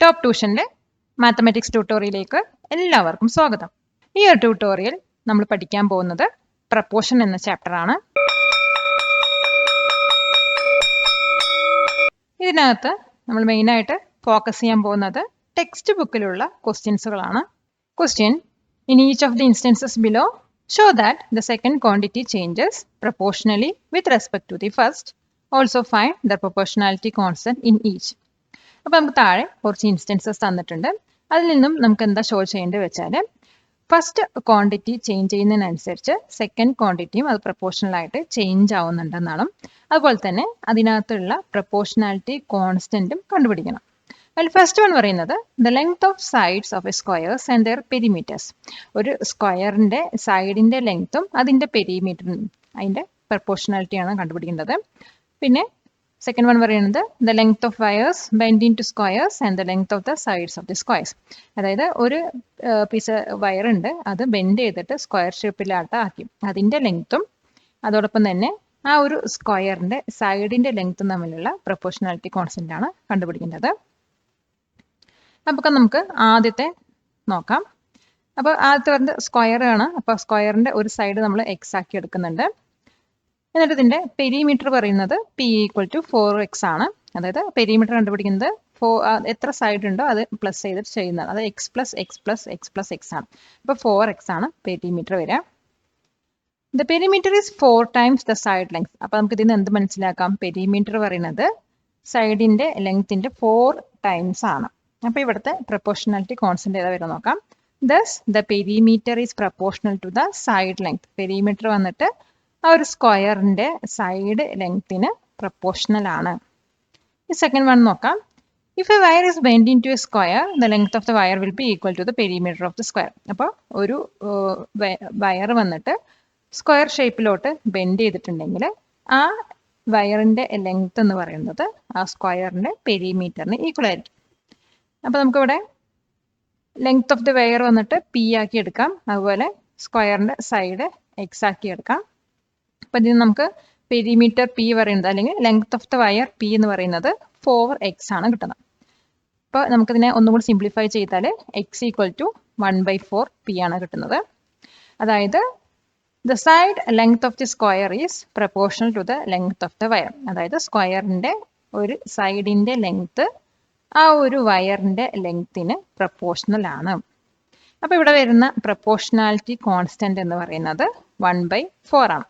Top ട്യൂഷനിലെ mathematics ട്യൂട്ടോറിയലിലേക്ക് എല്ലാവർക്കും സ്വാഗതം. ഈ ഒരു ട്യൂട്ടോറിയൽ നമ്മൾ പഠിക്കാൻ പോകുന്നത് പ്രപ്പോർഷൻ എന്ന ചാപ്റ്റർ ആണ്. ഇതിനകത്ത് നമ്മൾ മെയിനായിട്ട് ഫോക്കസ് ചെയ്യാൻ പോകുന്നത് ടെക്സ്റ്റ് ബുക്കിലുള്ള ക്വസ്റ്റ്യൻസുകളാണ്. Question: in each of the instances below show that the second quantity changes proportionally with respect to the first. Also find the proportionality constant in each. അപ്പോൾ നമുക്ക് താഴെ കുറച്ച് ഇൻസ്റ്റൻസസ് തന്നിട്ടുണ്ട്. അതിൽ നിന്നും നമുക്ക് എന്താ ഷോ ചെയ്യേണ്ടത് വെച്ചാൽ, ഫസ്റ്റ് ക്വാണ്ടിറ്റി ചേഞ്ച് ചെയ്യുന്നതിനനുസരിച്ച് സെക്കൻഡ് ക്വാണ്ടിറ്റിയും അത് പ്രപ്പോർഷണൽ ആയിട്ട് ചേഞ്ച് ആവുന്നുണ്ടെന്നാണ്. അതുപോലെ തന്നെ അതിനകത്തുള്ള പ്രപ്പോർഷണാലിറ്റി കോൺസ്റ്റന്റും കണ്ടുപിടിക്കണം. അതിൽ ഫസ്റ്റ് വൺ പറയുന്നത് the length of sides of A squares and their perimeters. ഒരു സ്ക്വയറിന്റെ സൈഡിന്റെ ലെങ്ത്തും അതിന്റെ പെരിമീറ്ററും അതിന്റെ പ്രപ്പോർഷണാലിറ്റിയാണ് കണ്ടുപിടിക്കേണ്ടത്. പിന്നെ സെക്കൻഡ് വൺ പറയുന്നത് the length of wires bend in to squares and the length of the sides of the squares. അതായത് ഒരു പീസ് വയർ ഉണ്ട്, അത് ബെൻഡ് ചെയ്തിട്ട് സ്ക്വയർ ഷേപ്പിലായിട്ട് ആക്കി, അതിന്റെ ലെങ്ത്തും അതോടൊപ്പം തന്നെ ആ ഒരു സ്ക്വയറിന്റെ സൈഡിന്റെ ലെങ്ത്തും തമ്മിലുള്ള പ്രപ്പോർഷണാലിറ്റി കോൺസ്റ്റന്റ് ആണ് കണ്ടുപിടിക്കേണ്ടത്. അപ്പോൾ നമുക്ക് ആദ്യത്തെ നോക്കാം. അപ്പോൾ ആദ്യത്തെ പറഞ്ഞത് സ്ക്വയർ ആണ്. അപ്പോൾ സ്ക്വയറിന്റെ ഒരു സൈഡ് നമ്മൾ എക്സ് ആക്കി എടുക്കുന്നുണ്ട്. എന്നിട്ട് ഇതിന്റെ പെരിമീറ്റർ പറയുന്നത് പി ഈക്വൽ ടു 4x ആണ്. അതായത് പെരിമീറ്റർ കണ്ടുപിടിക്കുന്നത് എത്ര സൈഡ് ഉണ്ടോ അത് പ്ലസ് ചെയ്തിട്ട് ചെയ്യുന്നതാണ്. അത് X plus X plus X plus X ആണ്. അപ്പോൾ 4x ആണ് പെരിമീറ്റർ വരിക. The perimeter is 4 times the side length. അപ്പോൾ നമുക്ക് ഇതിന് എന്ത് മനസ്സിലാക്കാം? പെരിമീറ്റർ പറയുന്നത് സൈഡിന്റെ ലെങ്ത്തിന്റെ 4 ടൈംസ് ആണ്. അപ്പോൾ ഇവിടുത്തെ പ്രപ്പോർഷണാലിറ്റി കോൺസ്റ്റന്റ് ഏതാ വരും നോക്കാം. Thus the perimeter is proportional to the side length. Perimeter വന്നിട്ട് ആ ഒരു സ്ക്വയറിന്റെ സൈഡ് ലെങ്ത്തിന് പ്രപ്പോർഷണൽ ആണ്. ഈ സെക്കൻഡ് വൺ നോക്കാം. If a wire is bend in to a square the length of the wire will be equal to the perimeter of the square. അപ്പോൾ ഒരു വയർ വന്നിട്ട് സ്ക്വയർ ഷേപ്പിലോട്ട് ബെൻഡ് ചെയ്തിട്ടുണ്ടെങ്കിൽ ആ വയറിന്റെ ലെങ്ത് എന്ന് പറയുന്നത് ആ സ്ക്വയറിന്റെ പെരിമീറ്ററിന് ഈക്വൽ ആയിരിക്കും. അപ്പോൾ നമുക്കിവിടെ ലെങ്ത് ഓഫ് ദ വയർ വന്നിട്ട് പി ആക്കി എടുക്കാം, അതുപോലെ സ്ക്വയറിന്റെ സൈഡ് എക്സ് ആക്കി എടുക്കാം. അപ്പം ഇതിന് നമുക്ക് പെരിമീറ്റർ പി പറയുന്നത് അല്ലെങ്കിൽ length of the wire P എന്ന് പറയുന്നത് 4x ആണ് കിട്ടുന്നത്. അപ്പോൾ നമുക്കിതിനെ ഒന്നും കൂടി സിംപ്ലിഫൈ ചെയ്താൽ എക്സ് ഈക്വൽ ടു 1/4 പി ആണ് കിട്ടുന്നത്. അതായത് the side length of the square is proportional to the length of the wire. അതായത് സ്ക്വയറിന്റെ ഒരു സൈഡിന്റെ ലെങ്ത് ആ ഒരു വയറിന്റെ ലെങ്ത്തിന് പ്രപ്പോർഷണൽ ആണ്. അപ്പോൾ ഇവിടെ വരുന്ന പ്രപ്പോർഷണാലിറ്റി കോൺസ്റ്റന്റ് എന്ന് പറയുന്നത് 1/4 ആണ്.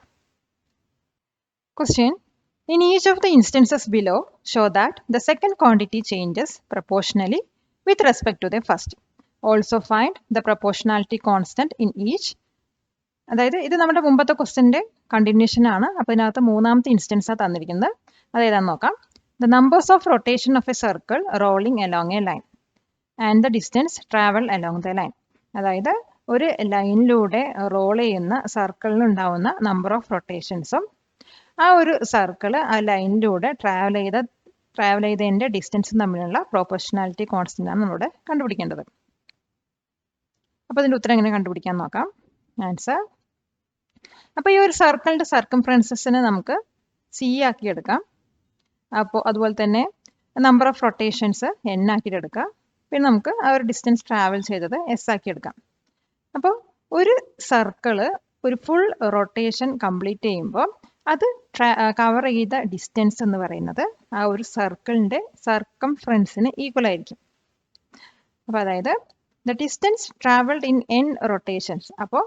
Question: in each of the instances below, show that the second quantity changes proportionally with respect to the first. Also find the proportionality constant in each. അതായത് ഇത് നമ്മുടെ മുമ്പത്തെ ക്വസ്റ്റ്യൻ്റെ കണ്ടിന്യൂഷൻ ആണ്. അപ്പോൾ ഇതിനകത്ത് മൂന്നാമത്തെ ഇൻസ്റ്റൻസാണ് തന്നിരിക്കുന്നത്. അതേതാന്ന് നോക്കാം. The numbers of rotation of a circle rolling along a line and the distance traveled along the line. അതായത് ഒരു ലൈനിലൂടെ റോൾ ചെയ്യുന്ന സർക്കിളിൽ ഉണ്ടാവുന്ന നമ്പർ ഓഫ് റൊട്ടേഷൻസും ആ ഒരു സർക്കിൾ ആ ലൈനിലൂടെ ട്രാവൽ ചെയ്തതിൻ്റെ ഡിസ്റ്റൻസും തമ്മിലുള്ള പ്രൊപ്പോർഷണാലിറ്റി കോൺസ്റ്റന്റ് ആണ് നമ്മളിവിടെ കണ്ടുപിടിക്കേണ്ടത്. അപ്പോൾ ഇതിൻ്റെ ഉത്തരം എങ്ങനെ കണ്ടുപിടിക്കാൻ നോക്കാം. ആൻസർ: അപ്പോൾ ഈ ഒരു സർക്കിളിൻ്റെ സർക്കംഫറൻസസിനെ നമുക്ക് സി ആക്കി എടുക്കാം. അപ്പോൾ അതുപോലെ തന്നെ നമ്പർ ഓഫ് റൊട്ടേഷൻസ് എൻ ആക്കിയിട്ട് എടുക്കാം. പിന്നെ നമുക്ക് ആ ഒരു ഡിസ്റ്റൻസ് ട്രാവൽ ചെയ്തത് എസ് ആക്കി എടുക്കാം. അപ്പോൾ ഒരു സർക്കിള് ഒരു ഫുൾ റൊട്ടേഷൻ കംപ്ലീറ്റ് ചെയ്യുമ്പോൾ അത് കവർ ചെയ്ത ഡിസ്റ്റൻസ് എന്ന് പറയുന്നത് ആ ഒരു സർക്കിളിന്റെ സർക്കംഫറൻസിന് ഈക്വൽ ആയിരിക്കും. അപ്പോൾ അതായത് the distance travelled in N rotations. അപ്പോൾ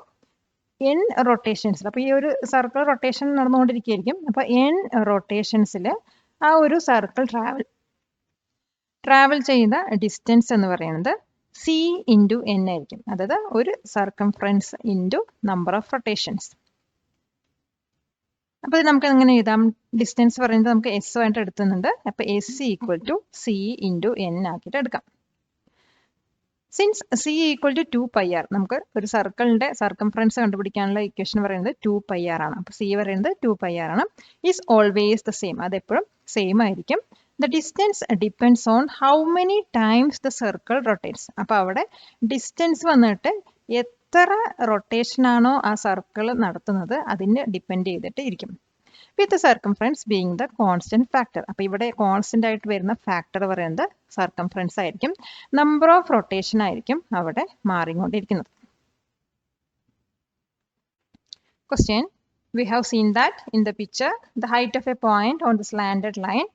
എൻ റൊട്ടേഷൻസ്, അപ്പോൾ ഈ ഒരു സർക്കിൾ റൊട്ടേഷൻ നടന്നുകൊണ്ടിരിക്കുകയായിരിക്കും. അപ്പോൾ എൻ റൊട്ടേഷൻസിൽ ആ ഒരു സർക്കിൾ ട്രാവൽ ചെയ്ത ഡിസ്റ്റൻസ് എന്ന് പറയുന്നത് സി ഇൻറ്റു എൻ ആയിരിക്കും. അതായത് ഒരു circumference into number of rotations. അപ്പോൾ ഇത് നമുക്ക് എങ്ങനെ എഴുതാം? ഡിസ്റ്റൻസ് പറയുന്നത് നമുക്ക് എസ് ആയിട്ട് എടുക്കുന്നുണ്ട്. അപ്പോൾ S equal to C into N ആക്കിയിട്ട് എടുക്കാം. Since C equal to 2πr, നമുക്ക് ഒരു സർക്കിളിന്റെ സർക്കംഫറൻസ് കണ്ടുപിടിക്കാനുള്ള ഇക്വേഷൻ പറയുന്നത് 2πr ആണ്. അപ്പോൾ സി പറയുന്നത് 2πr ആണ്. ഈസ് ഓൾവേസ് ദ സെയിം, അതെപ്പോഴും സെയിം ആയിരിക്കും. The distance depends on how many times the circle rotates. അപ്പോൾ അവിടെ ഡിസ്റ്റൻസ് വന്നിട്ട് എത്ര റൊട്ടേഷൻ ആണോ ആ സർക്കിൾ നടത്തുന്നത് അതിന് ഡിപ്പെൻഡ് ചെയ്തിട്ട് ഇരിക്കും. with the circumference being the constant factor. അപ്പോൾ ഇവിടെ കോൺസ്റ്റന്റ് ആയിട്ട് വരുന്ന ഫാക്ടർ പറയുന്നത് സർക്കംഫറൻസ് ആയിരിക്കും. നമ്പർ ഓഫ് റൊട്ടേഷൻ ആയിരിക്കും അവിടെ മാറിക്കൊണ്ടിരിക്കുന്നത്. Question. We have seen that in the picture, the height of a point on the slanted line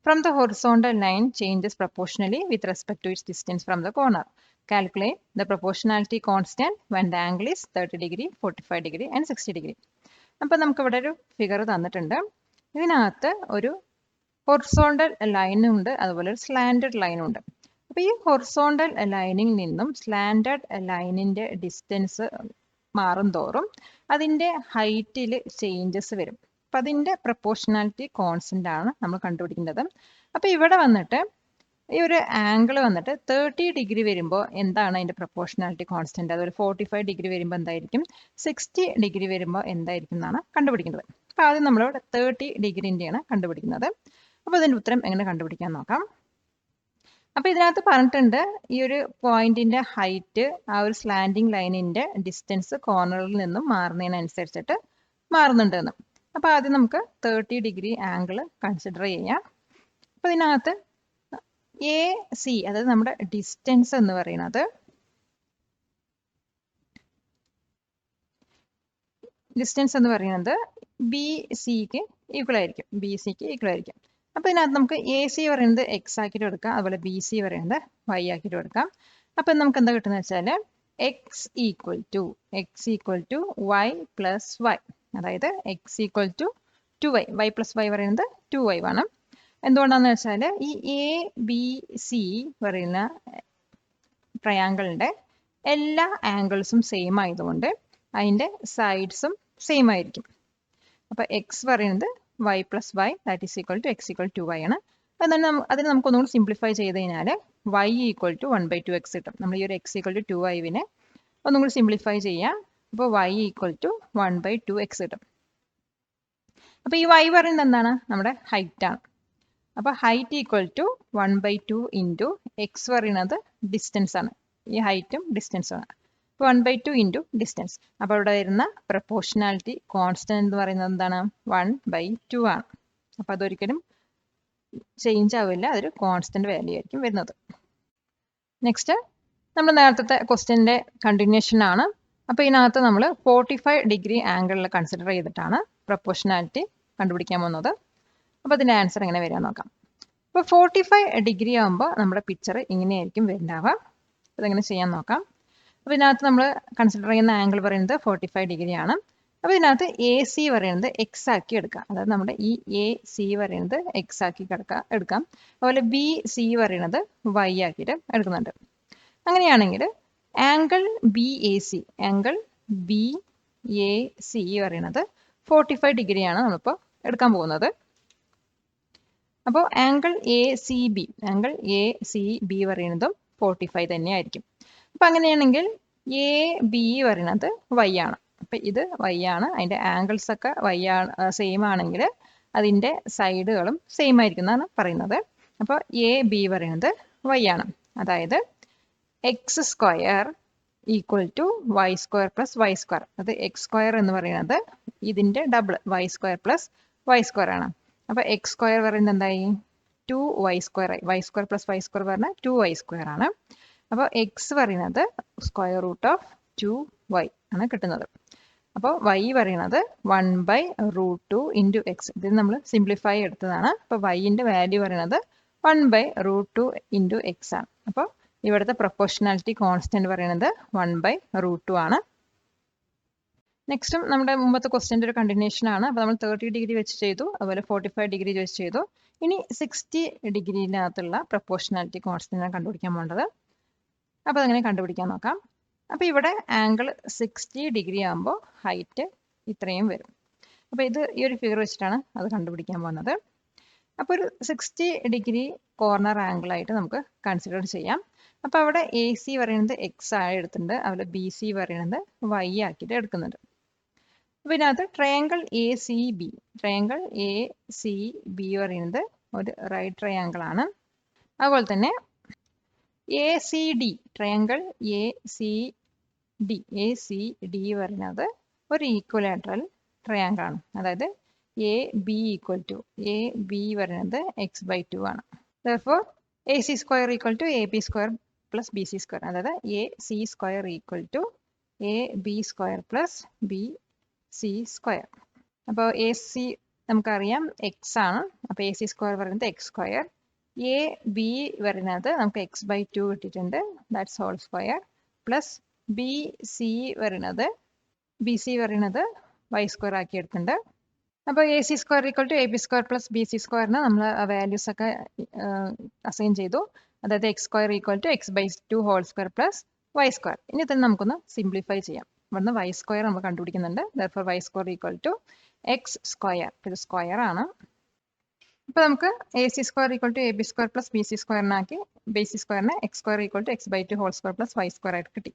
from the horizontal line changes proportionally with respect to its distance from the corner. Calculate the proportionality constant when the angle is 30 degree, 45 degree and 60 degree. അപ്പോൾ നമുക്ക് ഇവിടെ ഒരു figure തന്നിട്ടുണ്ട്. ഇതിനകത്ത് ഒരു horizontal ലൈനും ഉണ്ട്, അതുപോലെ ഒരു സ്ലാൻഡഡ് ലൈനും ഉണ്ട്. അപ്പോൾ ഈ ഹൊറിസോണ്ടൽ ലൈനിൽ നിന്നും സ്ലാൻഡഡ് ലൈനിന്റെ ഡിസ്റ്റൻസ് മാറും തോറും അതിന്റെ ഹൈറ്റിൽ ചേഞ്ചസ് വരും. അപ്പം അതിന്റെ പ്രൊപ്പോർഷണാലിറ്റി കോൺസ്റ്റന്റ് ആണ് നമ്മൾ കണ്ടുപിടിക്കുന്നത്. അപ്പോൾ ഇവിടെ വന്നിട്ട് ഈ ഒരു ആംഗിൾ വന്നിട്ട് 30 ഡിഗ്രി വരുമ്പോൾ എന്താണ് അതിന്റെ പ്രൊപ്പോർഷണാലിറ്റി കോൺസ്റ്റന്റ്, അതുപോലെ 45 ഡിഗ്രി വരുമ്പോൾ എന്തായിരിക്കും, 60 ഡിഗ്രി വരുമ്പോൾ എന്തായിരിക്കും എന്നാണ് കണ്ടുപിടിക്കുന്നത്. അപ്പോൾ ആദ്യം നമ്മളിവിടെ 30 ഡിഗ്രിൻ്റെയാണ് കണ്ടുപിടിക്കുന്നത്. അപ്പോൾ ഇതിന്റെ ഉത്തരം എങ്ങനെ കണ്ടുപിടിക്കാൻ നോക്കാം. അപ്പോൾ ഇതിനകത്ത് പറഞ്ഞിട്ടുണ്ട് ഈ ഒരു പോയിന്റിന്റെ ഹൈറ്റ് ആ ഒരു സ്ലാൻഡിങ് ലൈനിന്റെ ഡിസ്റ്റൻസ് കോർണറിൽ നിന്നും മാറുന്നതിനനുസരിച്ചിട്ട് മാറുന്നുണ്ട് എന്ന്. അപ്പോൾ ആദ്യം നമുക്ക് 30 ഡിഗ്രി ആംഗിൾ കൺസിഡർ ചെയ്യാം. അപ്പോൾ ഇതിനകത്ത് എ സി, അതായത് നമ്മുടെ ഡിസ്റ്റൻസ് എന്ന് പറയുന്നത് ബി സിക്ക് ഈക്വൽ ആയിരിക്കും. അപ്പോൾ ഇതിനകത്ത് നമുക്ക് എ സി പറയുന്നത് എക്സ് ആക്കിയിട്ട് എടുക്കാം, അതുപോലെ ബി സി പറയുന്നത് വൈ ആക്കിയിട്ട് എടുക്കാം. അപ്പം നമുക്ക് എന്താ കിട്ടുന്നത് വെച്ചാൽ x equal to y plus y, അതായത് x equal to 2y, y plus y പറയുന്നത് 2y ആണ്. എന്തുകൊണ്ടാണെന്ന് വെച്ചാൽ ഈ എ ബി സി പറയുന്ന ട്രയാങ്കിളിന്റെ എല്ലാ ആംഗിൾസും സെയിം ആയതുകൊണ്ട് അതിന്റെ സൈഡ്സും സെയിം ആയിരിക്കും. അപ്പോൾ എക്സ് പറയുന്നത് Y plus Y that is equal to X equal to Y ആണ്. അതിന് നമുക്കൊന്നുകൂടി സിംപ്ലിഫൈ ചെയ്ത് കഴിഞ്ഞാൽ വൈ ഈക്വൽ ടു 1/2x കിട്ടും. നമ്മൾ ഈ ഒരു എക്സ് ഈക്വൽ ടു 2y ഒന്നും കൂടി സിംപ്ലിഫൈ ചെയ്യാം. അപ്പോൾ വൈ ഈക്വൽ ടു 1/2x കിട്ടും. അപ്പോൾ ഈ വൈ പറയുന്നത് എന്താണ്, നമ്മുടെ ഹൈറ്റ് ആണ്. അപ്പോൾ height equal to 1/2 into X പറയുന്നത് ഡിസ്റ്റൻസ് ആണ്. ഈ ഹൈറ്റും ഡിസ്റ്റൻസും ആണ്. അപ്പോൾ 1/2 ഇൻറ്റു ഡിസ്റ്റൻസ്. അപ്പോൾ ഇവിടെ വരുന്ന പ്രൊപ്പോർഷണാലിറ്റി കോൺസ്റ്റന്റ് എന്ന് പറയുന്നത് എന്താണ്, 1/2 ആണ്. അപ്പോൾ അതൊരിക്കലും ചേഞ്ച് ആവില്ല, അതൊരു കോൺസ്റ്റന്റ് വാല്യൂ ആയിരിക്കും വരുന്നത്. നെക്സ്റ്റ് നമ്മൾ നേരത്തെ ക്വസ്റ്റ്യൻ്റെ കണ്ടിന്യൂഷൻ ആണ്. അപ്പോൾ ഇതിനകത്ത് നമ്മൾ 45 ഡിഗ്രി ആംഗിളിൽ കൺസിഡർ ചെയ്തിട്ടാണ് പ്രൊപ്പോർഷണാലിറ്റി കണ്ടുപിടിക്കാൻ പോകുന്നത്. അപ്പോൾ അതിൻ്റെ ആൻസർ എങ്ങനെ വരാൻ നോക്കാം. അപ്പോൾ 45 ഡിഗ്രി ആകുമ്പോൾ നമ്മുടെ പിക്ചർ ഇങ്ങനെയായിരിക്കും വരുന്നുണ്ടാവുക. അപ്പോൾ ഇതെങ്ങനെ ചെയ്യാൻ നോക്കാം. അപ്പോൾ ഇതിനകത്ത് നമ്മൾ കൺസിഡർ ചെയ്യുന്ന ആംഗിൾ പറയുന്നത് 45 ഡിഗ്രി ആണ്. അപ്പോൾ ഇതിനകത്ത് എ സി പറയുന്നത് എക്സ് ആക്കി എടുക്കാം, അതായത് നമ്മുടെ ഈ എ സി പറയുന്നത് എക്സ് ആക്കി എടുക്കാം. അതുപോലെ ബി സി പറയുന്നത് വൈ ആക്കിയിട്ട് എടുക്കുന്നുണ്ട്. അങ്ങനെയാണെങ്കിൽ ആംഗിൾ ബി എ സി പറയുന്നത് 45 ഡിഗ്രിയാണ് നമ്മളിപ്പോൾ എടുക്കാൻ പോകുന്നത്. അപ്പോൾ ആംഗിൾ എ സി ബി പറയുന്നതും 45 തന്നെയായിരിക്കും. അപ്പം അങ്ങനെയാണെങ്കിൽ എ ബി പറയുന്നത് വൈ ആണ്. അപ്പം ഇത് വൈ ആണ്, അതിൻ്റെ ആംഗിൾസ് ഒക്കെ വൈ ആണ്, സെയിം ആണെങ്കിൽ അതിൻ്റെ സൈഡുകളും സെയിം ആയിരിക്കും എന്നാണ് പറയുന്നത്. അപ്പോൾ എ ബി പറയുന്നത് വൈ ആണ്. അതായത് X square equal to Y square plus Y square. അത് എക്സ് സ്ക്വയർ എന്ന് പറയുന്നത് ഇതിൻ്റെ double Y square plus Y square ആണ്. അപ്പോൾ എക്സ് സ്ക്വയർ പറയുന്നത് എന്തായി, 2y സ്ക്വയർ ആയി. Y square plus Y square പറഞ്ഞാൽ 2y സ്ക്വയർ ആണ്. അപ്പോൾ എക്സ് പറയുന്നത് സ്ക്വയർ റൂട്ട് ഓഫ് 2y ആണ് കിട്ടുന്നത്. അപ്പോൾ വൈ പറയുന്നത് 1/√2 ഇൻറ്റു എക്സ്. ഇത് നമ്മൾ സിംപ്ലിഫൈ എടുത്തതാണ്. അപ്പോൾ വൈൻ്റെ വാല്യൂ പറയുന്നത് 1/√2 ഇൻറ്റു എക്സ് ആണ്. അപ്പോൾ ഇവിടുത്തെ പ്രൊപ്പോർഷണാലിറ്റി കോൺസ്റ്റന്റ് പറയുന്നത് 1/√2 ആണ്. നെക്സ്റ്റും നമ്മുടെ മുമ്പത്തെ ക്വസ്റ്റ്യൻ്റെ ഒരു കണ്ടിന്യൂഷൻ ആണ്. അപ്പോൾ നമ്മൾ 30 ഡിഗ്രി വെച്ച് ചെയ്തു, അതുപോലെ 45 ഡിഗ്രി വെച്ച് ചെയ്തു. ഇനി 60 ഡിഗ്രിനകത്തുള്ള പ്രൊപ്പോർഷണാലിറ്റി കോൺസ്റ്റന്റ് കണ്ടുപിടിക്കാൻ പോകേണ്ടത്. അപ്പോൾ അതെങ്ങനെ കണ്ടുപിടിക്കാൻ നോക്കാം. അപ്പോൾ ഇവിടെ ആംഗിൾ 60 ഡിഗ്രി ആകുമ്പോൾ ഹൈറ്റ് ഇത്രയും വരും. അപ്പോൾ ഇത് ഈ ഒരു ഫിഗർ വെച്ചിട്ടാണ് അത് കണ്ടുപിടിക്കാൻ പോകുന്നത്. അപ്പോൾ ഒരു 60 ഡിഗ്രി കോർണർ ആംഗിൾ ആയിട്ട് നമുക്ക് കൺസിഡർ ചെയ്യാം. അപ്പോൾ അവിടെ എ സി പറയുന്നത് എക്സ് ആയി എടുത്തിട്ടുണ്ട്, അതുപോലെ ബി സി പറയുന്നത് വൈ ആക്കിയിട്ട് എടുക്കുന്നുണ്ട്. അപ്പോൾ ഇതിനകത്ത് ട്രയാങ്കിൾ എ സി ബി പറയുന്നത് ഒരു റൈറ്റ് ട്രയാങ്കിൾ ആണ്. അതുപോലെ തന്നെ A C D triangle A C D പറയുന്നത് ഒരു ഈക്വലാറ്ററൽ ട്രയാങ്കിൾ ആണ്. അതായത് A B equal to A B പറയുന്നത് x/2 ആണ്. therefore AC square equal to AB square plus BC square. അതായത് AC square equal to AB square plus BC square. അപ്പോൾ AC നമുക്കറിയാം x ആണ്. അപ്പോൾ AC square പറയുന്നത് x square. AB വരുന്നത് നമുക്ക് x/2 കിട്ടിയിട്ടുണ്ട്. That's whole square plus BC പറയുന്നത് y സ്ക്വയർ ആക്കി എടുത്തിട്ടുണ്ട്. അപ്പോൾ AC square equal to AB square plus BC സ്ക്വയറിന് നമ്മൾ വാല്യൂസ് ഒക്കെ അസൈൻ ചെയ്തു. അതായത് x square equal to x/2 whole square plus y square. ഇനി തന്നെ നമുക്കൊന്ന് സിംപ്ലിഫൈ ചെയ്യാം. ഇവിടുന്ന് y സ്ക്വയർ നമ്മൾ കണ്ടുപിടിക്കുന്നുണ്ട്. therefore y square equal to x square. ഇത് സ്ക്വയർ ആണ്. അപ്പോൾ നമുക്ക് AC square equal to AB square plus BC സ്ക്വയറിനാക്കി BC സ്ക്വയറിനെ x square equal to x/2 whole square plus y square ആയിട്ട് കിട്ടി.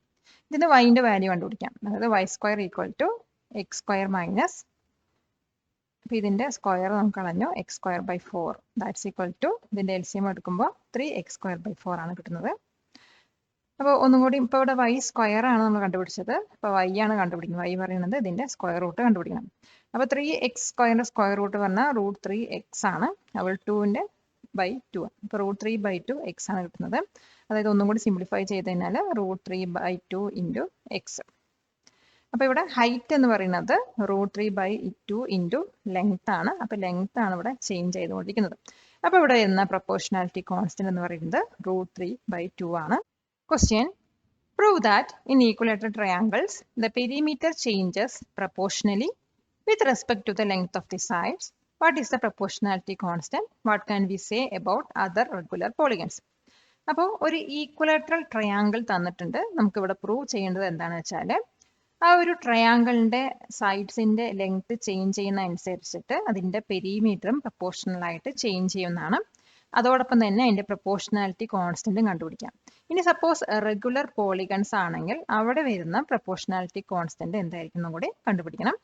ഇതിന്റെ yന്റെ വാല്യൂ കണ്ടുപിടിക്കാം. അതായത് y square equal to x square minus, അപ്പോൾ ഇതിന്റെ സ്ക്വയർ നമുക്ക് കളഞ്ഞു, x square by 4 that's equal to ഇതിന്റെ LCM എടുക്കുമ്പോൾ 3x സ്ക്വയർ ബൈ 4 ആണ് കിട്ടുന്നത്. അപ്പോൾ ഒന്നും കൂടി ഇപ്പോൾ ഇവിടെ y സ്ക്വയർ ആണ് നമ്മൾ കണ്ടുപിടിച്ചത്. അപ്പോൾ y ആണ് കണ്ടുപിടിക്കുന്നത്. y പറയുന്നത് ഇതിന്റെ സ്ക്വയർ റൂട്ട് കണ്ടുപിടിക്കണം. അപ്പോൾ 3x സ്ക്വയറിന്റെ സ്ക്വയർ റൂട്ട് പറഞ്ഞാൽ √3x ആണ്. അപ്പോൾ 2ന്റെ ബൈ 2 ആണ്. അപ്പോൾ √3/2 x ആണ് കിട്ടുന്നത്. അതായത് ഒന്നും കൂടി സിംപ്ലിഫൈ ചെയ്ത് കഴിഞ്ഞാൽ √3/2 ഇൻറ്റു എക്സ്. അപ്പോൾ ഇവിടെ ഹൈറ്റ് എന്ന് പറയുന്നത് √3/2 ഇൻറ്റു ലെങ്ത് ആണ്. അപ്പോൾ ലെങ്ത് ആണ് ഇവിടെ ചേഞ്ച് ചെയ്തുകൊണ്ടിരിക്കുന്നത്. അപ്പോൾ ഇവിടെ വരുന്ന പ്രൊപ്പോർഷണാലിറ്റി കോൺസ്റ്റന്റ് എന്ന് പറയുന്നത് √3/2 ആണ്. Question: prove that in equilateral triangles the perimeter changes proportionally with respect to the length of the sides. What is the proportionality constant? What can we say about other regular polygons? അപ്പോൾ ഒരു equilateral triangle തന്നിട്ടുണ്ട്. നമുക്ക് ഇവിടെ prove ചെയ്യേണ്ടത് എന്താണെന്ന് വെച്ചാൽ ആ ഒരു ട്രയാങ്കിളിന്റെ സൈഡ്സിന്റെ ലെങ്ത് ചേഞ്ച് ചെയ്യുന്ന അനുസരിച്ചിട്ട് അതിന്റെ പെരിമീറ്ററും പ്രൊപ്പോർഷണൽ ആയിട്ട് ചേഞ്ച് ചെയ്യുന്നതാണ്. അതോടൊപ്പം തന്നെ അതിന്റെ പ്രൊപ്പോർഷണാലിറ്റി കോൺസ്റ്റന്റും കണ്ടുപിടിക്കാം. ഇനി സപ്പോസ് റെഗുലർ പോളിഗൺസ് ആണെങ്കിൽ അവിടെ വരുന്ന പ്രൊപ്പോർഷണാലിറ്റി കോൺസ്റ്റന്റ് എന്തായിരിക്കും എന്നും കൂടി കണ്ടുപിടിക്കണം.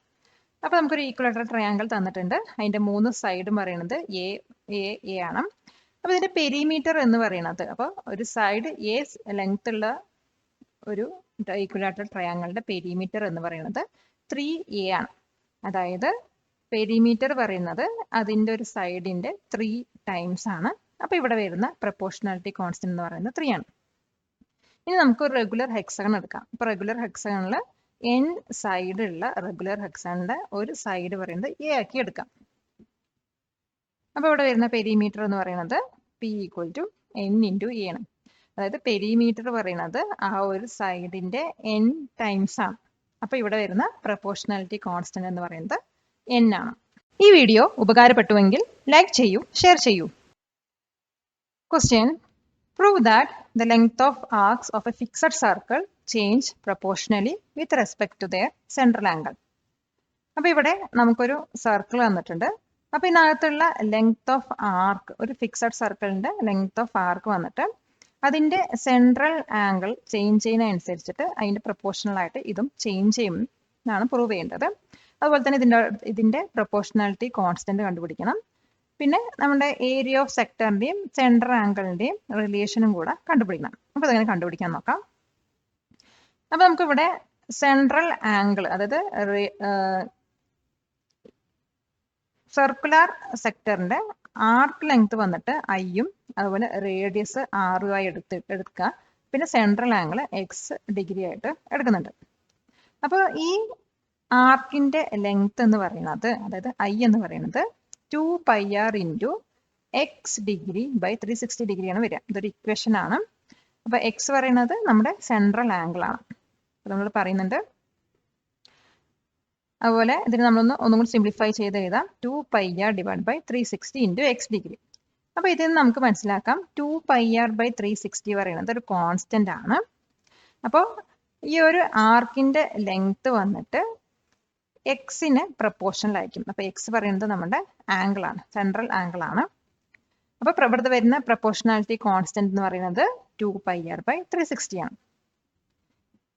അപ്പോൾ നമുക്കൊരു ഈക്വലാറ്ററൽ ട്രയാങ്കിൾ തന്നിട്ടുണ്ട്. അതിന്റെ 3 സൈഡും പറയുന്നത് എ ആണ്. അപ്പോൾ ഇതിന്റെ പെരിമീറ്റർ എന്ന് പറയുന്നത്, അപ്പോൾ ഒരു സൈഡ് എ ലെങ്ത് ഉള്ള ഒരു ഈക്വലാറ്ററൽ ട്രയാങ്കിളിന്റെ പെരിമീറ്റർ എന്ന് പറയുന്നത് 3a ആണ്. അതായത് പെരിമീറ്റർ പറയുന്നത് അതിന്റെ ഒരു സൈഡിന്റെ 3 ടൈംസ് ആണ്. അപ്പോൾ ഇവിടെ വരുന്ന പ്രൊപ്പോർഷണാലിറ്റി കോൺസ്റ്റന്റ് എന്ന് പറയുന്നത് 3 ആണ്. ഇനി നമുക്ക് ഒരു റെഗുലർ ഹെക്സഗൺ എടുക്കാം. ഇപ്പോൾ റെഗുലർ ഹെക്സഗണിൽ n സൈഡ് ഉള്ള റെഗുലർ ഹെക്സഗണിന്റെ ഒരു സൈഡ് പറയുന്നത് a ആക്കി എടുക്കാം. അപ്പോൾ ഇവിടെ വരുന്ന പെരിമീറ്റർ എന്ന് പറയുന്നത് p equal to n into a ആണ്. അതായത് പെരിമീറ്റർ പറയുന്നത് ആ ഒരു സൈഡിന്റെ n ടൈംസ് ആണ്. അപ്പോൾ ഇവിടെ വരുന്ന പ്രൊപ്പോർഷണാലിറ്റി കോൺസ്റ്റന്റ് എന്ന് പറയുന്നത് n ആണ്. ഈ വീഡിയോ ഉപകാരപ്പെട്ടുവെങ്കിൽ ലൈക്ക് ചെയ്യൂ, ഷെയർ ചെയ്യൂ. Question: prove that the length of arcs of a fixed circle change proportionally with respect to their central angle. അപ്പോൾ ഇവിടെ നമുക്കൊരു സർക്കിൾ തന്നിട്ടുണ്ട്. അപ്പോൾ ഇതിനകത്തുള്ള ലെങ്ത് ഓഫ് ആർക്ക്, ഒരു ഫിക്സഡ് സർക്കിളിന്റെ ലെങ്ത് ഓഫ് ആർക്ക് വന്നിട്ട് അതിന്റെ സെൻട്രൽ ആംഗിൾ ചേഞ്ച് ചെയ്യുന്നതനുസരിച്ചിട്ട് അതിന്റെ പ്രൊപ്പോർഷണൽ ആയിട്ട് ഇതും ചേഞ്ച് ചെയ്യും എന്നാണ് പ്രൂവ് ചെയ്യേണ്ടത്. അതുപോലെ തന്നെ ഇതിന്റെ പ്രൊപ്പോർഷണാലിറ്റി കോൺസ്റ്റന്റ് കണ്ടുപിടിക്കണം. പിന്നെ നമ്മുടെ ഏരിയ ഓഫ് സെക്ടറിന്റെയും സെൻട്രൽ ആംഗിളിന്റെയും റിലേഷനും കൂടെ കണ്ടുപിടിക്കണം. അപ്പോൾ അതെങ്ങനെ കണ്ടുപിടിക്കാൻ നോക്കാം. അപ്പോൾ നമുക്കിവിടെ സെൻട്രൽ ആംഗിൾ, അതായത് സർക്കുലർ സെക്ടറിന്റെ ആർക്ക് ലെങ്ത് വന്നിട്ട് ഐയും അതുപോലെ റേഡിയസ് ആറുമായി എടുക്കുക. പിന്നെ സെൻട്രൽ ആംഗിൾ എക്സ് ഡിഗ്രി ആയിട്ട് എടുക്കുന്നുണ്ട്. അപ്പോൾ ഈ ആർക്കിന്റെ ലെങ്ത് എന്ന് പറയുന്നത്, അതായത് ഐ എന്ന് പറയുന്നത് 2πr into X degree by 360 ഡിഗ്രിയാണ് വരിക. ഇതൊരു ഇക്വേഷൻ ആണ്. അപ്പോൾ എക്സ് പറയുന്നത് നമ്മുടെ സെൻട്രൽ ആംഗിൾ ആണ്. നമ്മൾ പറയുന്നുണ്ട്. അതുപോലെ ഇതിന് ഒന്നും കൂടി സിംപ്ലിഫൈ ചെയ്ത് എഴുതാം. 2πr divide by 360 into X degree. അപ്പോൾ ഇതിൽ നിന്ന് നമുക്ക് മനസ്സിലാക്കാം 2πr ബൈ 360 പറയുന്നത് ഒരു കോൺസ്റ്റന്റ് ആണ്. അപ്പോൾ ഈ ഒരു ആർക്കിന്റെ ലെങ്ത് വന്നിട്ട് എക്സിന് പ്രൊപ്പോർഷണലായിരിക്കും. അപ്പോൾ എക്സ് പറയുന്നത് നമ്മുടെ ആംഗിൾ ആണ്, സെൻട്രൽ ആംഗിൾ ആണ്. അപ്പോൾ ഇവിടുത്തെ വരുന്ന പ്രൊപ്പോർഷണാലിറ്റി കോൺസ്റ്റന്റ് എന്ന് പറയുന്നത് 2πr ബൈ 360 ആണ്.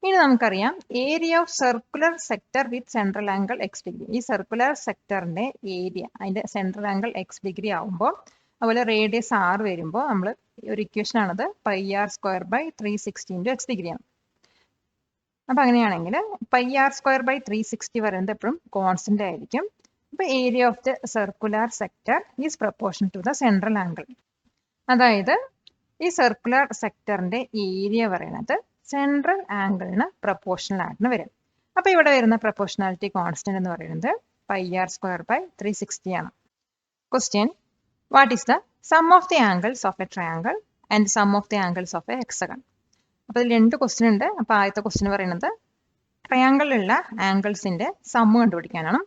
ഇനി നമുക്കറിയാം area of circular sector with central angle X degree. ഈ സർക്കുലർ സെക്ടറിന്റെ ഏരിയ അതിന്റെ സെൻട്രൽ ആംഗിൾ എക്സ് ഡിഗ്രി ആവുമ്പോൾ, അതുപോലെ റേഡിയസ് 6 വരുമ്പോൾ നമ്മൾ ഒരു ഇക്വേഷൻ ആണത് πr² by 360 into X degree ആണ്. അപ്പം അങ്ങനെയാണെങ്കിൽ πr² ബൈ 360 പറയുന്നത് എപ്പോഴും കോൺസ്റ്റന്റ് ആയിരിക്കും. അപ്പോൾ area of the circular sector is proportion to the central angle. അതായത് ഈ സർക്കുലർ സെക്ടറിന്റെ ഏരിയ പറയുന്നത് സെൻട്രൽ ആംഗിളിന് പ്രൊപ്പോർഷണൽ ആയിട്ട് വരും. അപ്പോൾ ഇവിടെ വരുന്ന പ്രൊപ്പോർഷണാലിറ്റി കോൺസ്റ്റന്റ് എന്ന് പറയുന്നത് πr²/360 ആണ്. Question, what is the sum of the angles of a triangle and sum of the angles of a hexagon? അപ്പോൾ ഇതിൽ 2 ക്വസ്റ്റ്യൻ ഉണ്ട്. അപ്പോൾ ആദ്യത്തെ ക്വസ്റ്റ്യൻ പറയുന്നത് ട്രയാങ്കിളിലുള്ള ആംഗിൾസിന്റെ സമ്മ് കണ്ടുപിടിക്കാനാണ്.